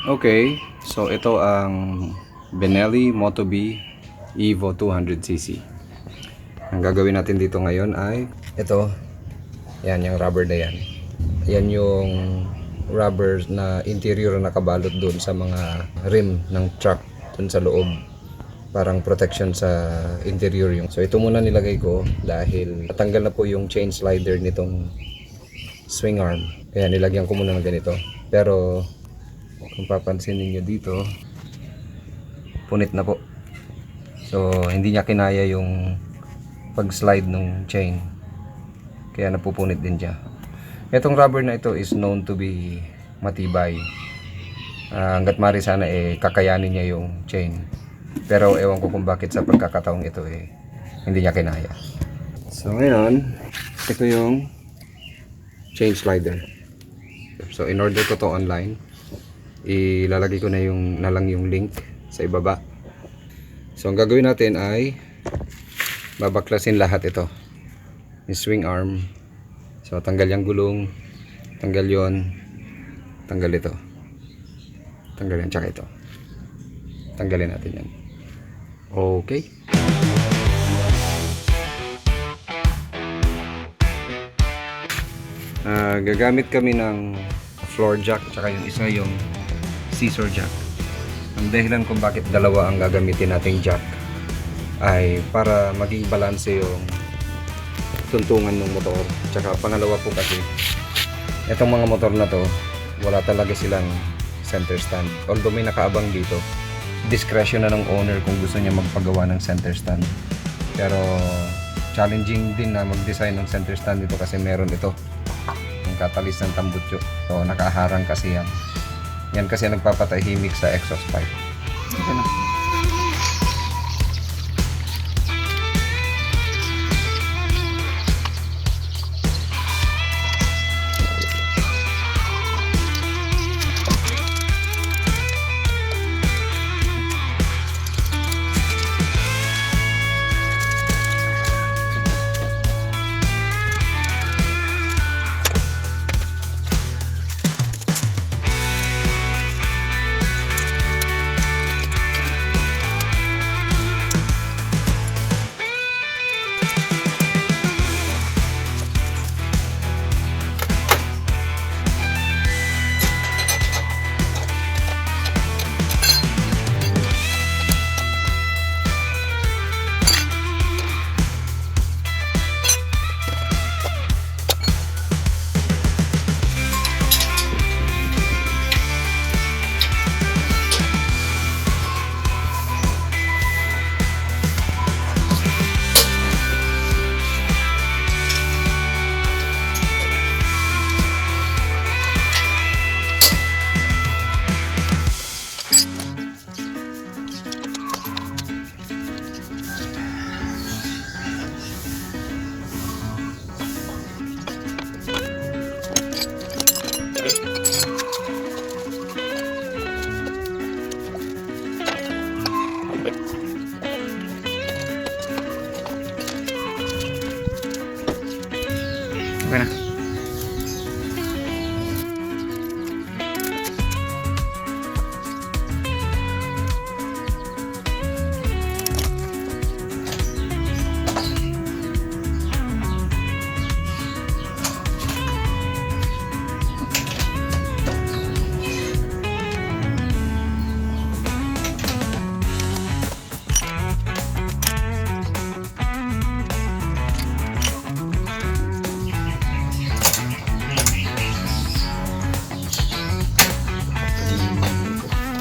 Okay, so ito ang Benelli Moto B Evo 200cc. Ang gagawin natin dito ngayon ay ito. Yan, yung rubber na yan. Yan yung rubber na interior na nakabalot doon sa mga rim ng truck doon sa loob. Parang protection sa interior yung. So ito muna nilagay ko dahil natanggal na po yung chain slider nitong swing arm. Kaya nilagyan ko muna ng ganito. Pero kung papansin niyo dito, punit na po. So hindi niya kinaya yung pag-slide ng chain. Kaya napupunit din siya. Itong rubber na ito is known to be matibay. Hanggat mari sana kakayanin niya yung chain. Pero ewan ko kung bakit sa pagkakataong ito hindi niya kinaya. So ngayon, ito yung chain slider. So in order ko to online, ilalagay ko na lang yung link sa ibaba. So ang gagawin natin ay babaklasin lahat ito. Yung swing arm. So tanggal yung gulong, tanggal yon, tanggal ito, tanggal yan, tsaka ito. Tanggalin natin yan. Okay. Gagamit kami ng floor jack, tsaka yung isa yung scissor jack. Ang dahilan kung bakit dalawa ang gagamitin nating jack ay para maging balanse yung tuntungan ng motor. Tsaka pangalawa po kasi itong mga motor na to wala talaga silang center stand. Although may nakaabang dito, discretion na ng owner kung gusto niya magpagawa ng center stand. Pero challenging din na mag-design ng center stand dito kasi meron ito yung catalyst ng tambutso. So nakaharang kasi yan. Yan kasi nagpapatahimik sa exhaust pipe. Okay na. Okay na.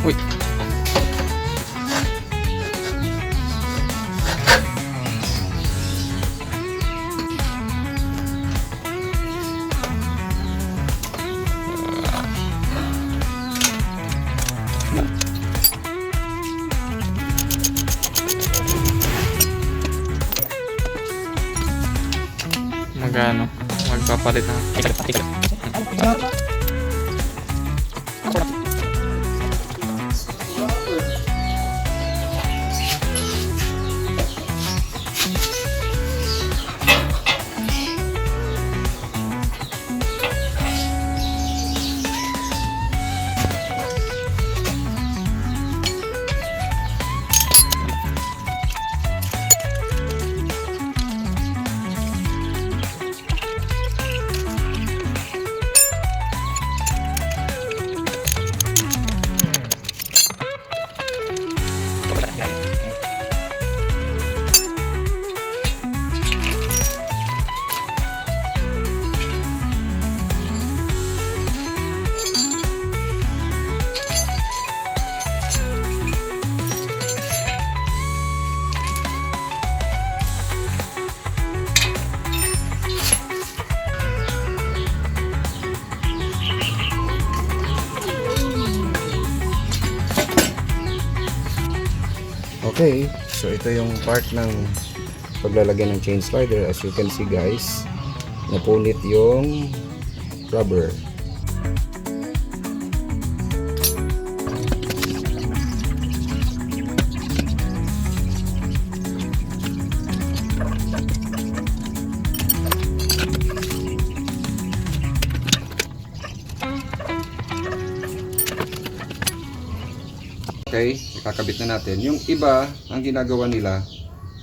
Uy. Magano? Magpapalit na. Okay, so ito yung part ng paglalagay ng chain slider. As you can see guys, napunit yung rubber. Okay, ikakabit na natin. Yung iba, ang ginagawa nila,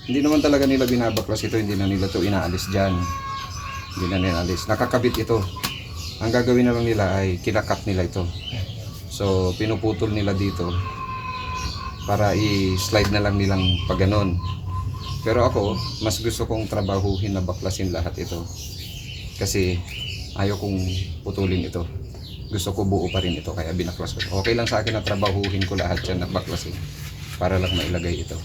hindi naman talaga nila binabaklas ito, hindi na nila ito inaalis dyan. Hindi na nila alis. Nakakabit ito. Ang gagawin na lang nila ay kinakat nila ito. So, pinuputol nila dito para i-slide na lang nilang pagganon. Pero ako, mas gusto kong trabahuhin na baklasin lahat ito. Kasi ayaw kong putulin ito. Gusto ko buo pa rin ito kaya binaklas ko. Okay lang sa akin na trabahuhin ko lahat yan na baklasin para lang mailagay ito.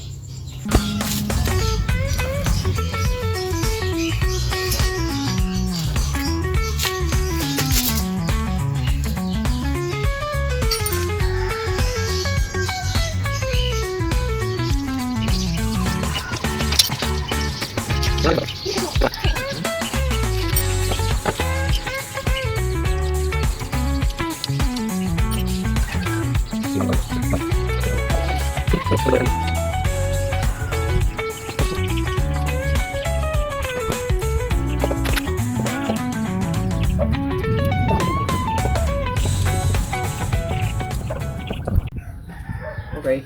Okay.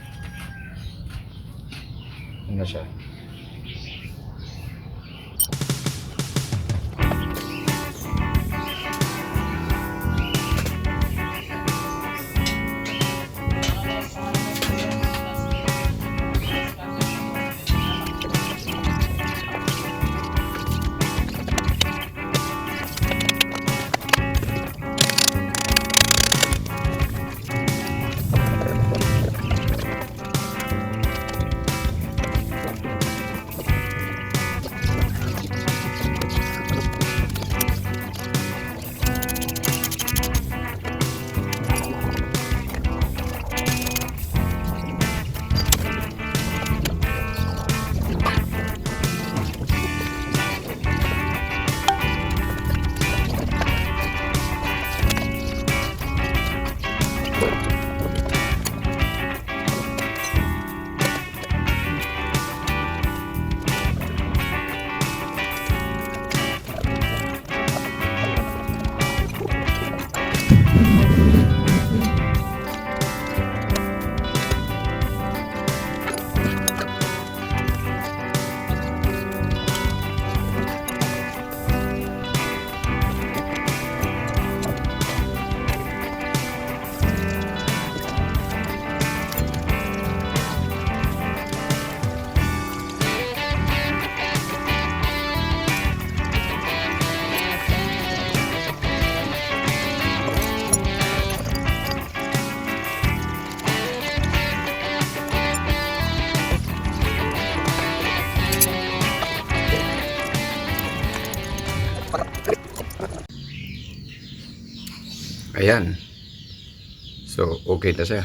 Ano siya? Ayan. So, okay na siya.